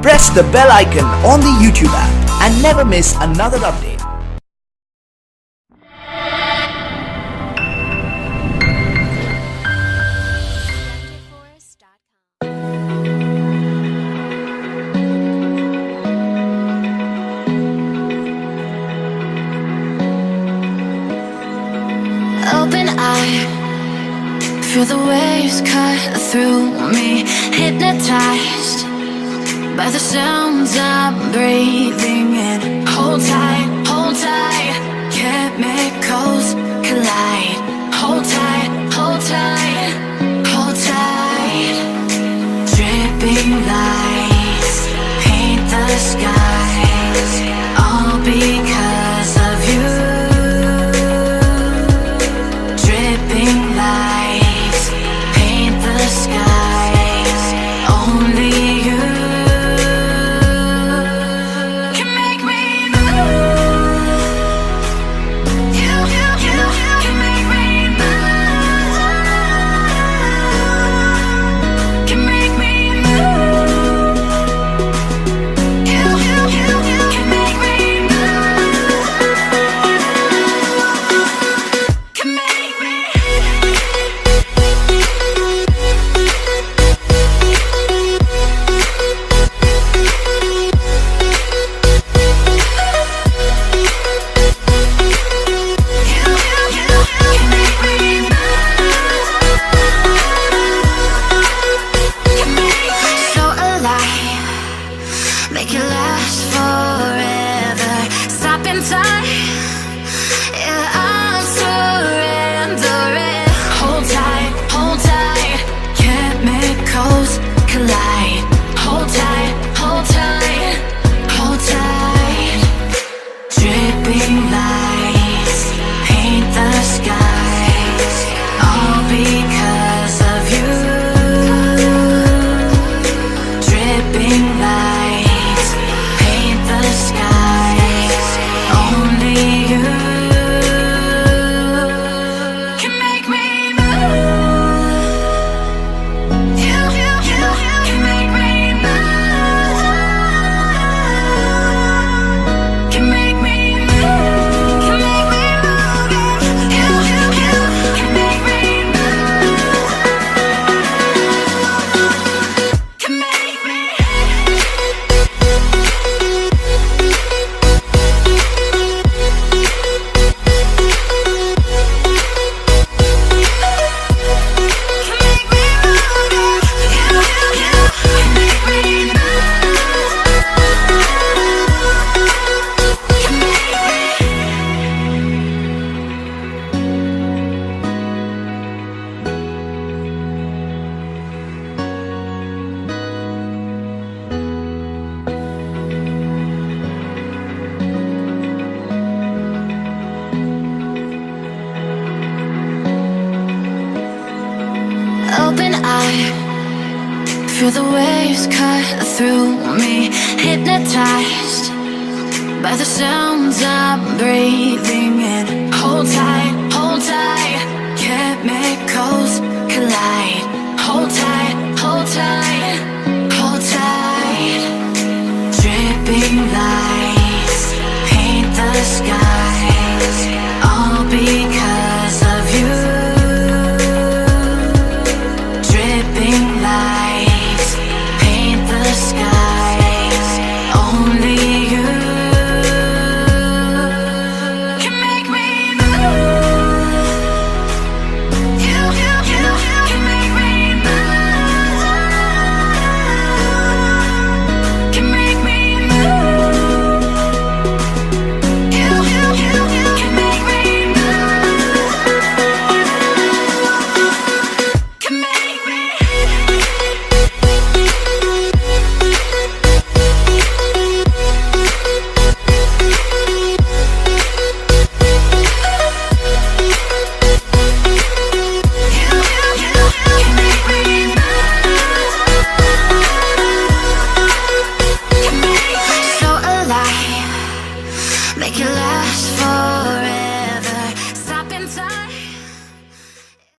Press the bell icon on the YouTube app and never miss another update. Open eye, feel the waves cut through me, hypnotized by the sounds I'm breathing in. Hold tight, chemicals collide. Hold tight, hold tight, hold tight. Dripping lights paint the skies, all because of you. Dripping lights paint the skies, only you can make me move. You can make me move. Can make me move. You can make me move. Can make me. So alive, make it last forever. Stop in time, yeah, I'm surrendering. Hold tight, chemicals collide. Hold tight, hold tight, hold tight. Dripping lights paint the skies, all because of you. Dripping lights paint the skies, only you can make me move. You can make me move. Can make me move. Can make me move. You can make me move. Can make me. Open eye, feel the waves cut through me, hypnotized by the sounds I'm breathing in. Hold tight, chemicals collide. Hold tight.